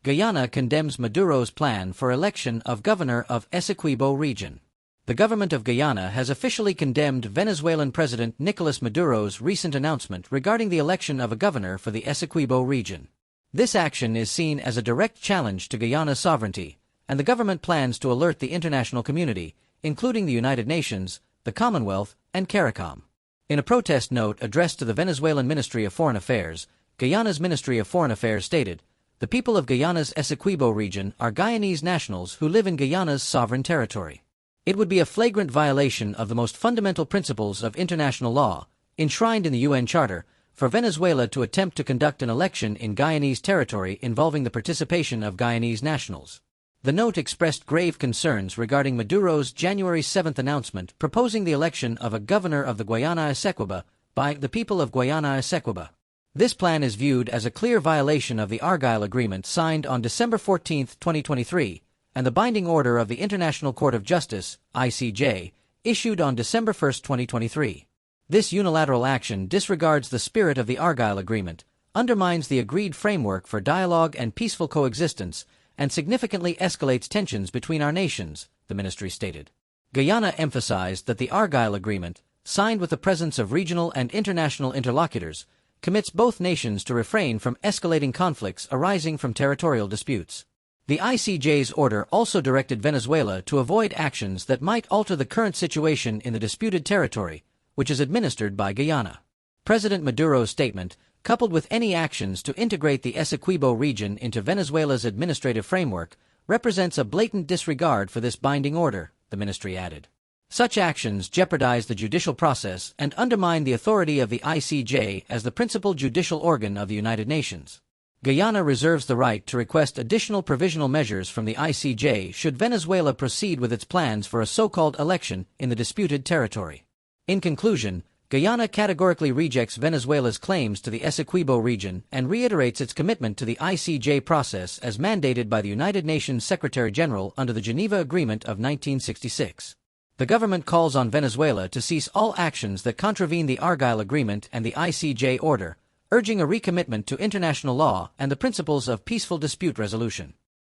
Guyana condemns Maduro's plan for election of governor of Essequibo region. The government of Guyana has officially condemned Venezuelan President Nicolas Maduro's recent announcement regarding the election of a governor for the Essequibo region. This action is seen as a direct challenge to Guyana's sovereignty, and the government plans to alert the international community, including the United Nations, the Commonwealth, and CARICOM. In a protest note addressed to the Venezuelan Ministry of Foreign Affairs, Guyana's Ministry of Foreign Affairs stated, "The people of Guyana's Essequibo region are Guyanese nationals who live in Guyana's sovereign territory. It would be a flagrant violation of the most fundamental principles of international law, enshrined in the UN Charter, for Venezuela to attempt to conduct an election in Guyanese territory involving the participation of Guyanese nationals." The note expressed grave concerns regarding Maduro's January 7 announcement proposing the election of a governor of the Guyana Essequibo by the people of Guyana Essequibo. This plan is viewed as a clear violation of the Argyll Agreement signed on December 14, 2023, and the binding order of the International Court of Justice, ICJ, issued on December 1, 2023. This unilateral action disregards the spirit of the Argyll Agreement, undermines the agreed framework for dialogue and peaceful coexistence, and significantly escalates tensions between our nations, the ministry stated. Guyana emphasized that the Argyll Agreement, signed with the presence of regional and international interlocutors, commits both nations to refrain from escalating conflicts arising from territorial disputes. The ICJ's order also directed Venezuela to avoid actions that might alter the current situation in the disputed territory, which is administered by Guyana. President Maduro's statement, coupled with any actions to integrate the Essequibo region into Venezuela's administrative framework, represents a blatant disregard for this binding order, the ministry added. Such actions jeopardize the judicial process and undermine the authority of the ICJ as the principal judicial organ of the United Nations. Guyana reserves the right to request additional provisional measures from the ICJ should Venezuela proceed with its plans for a so-called election in the disputed territory. In conclusion, Guyana categorically rejects Venezuela's claims to the Essequibo region and reiterates its commitment to the ICJ process as mandated by the United Nations Secretary-General under the Geneva Agreement of 1966. The government calls on Venezuela to cease all actions that contravene the Argyll Agreement and the ICJ order, urging a recommitment to international law and the principles of peaceful dispute resolution.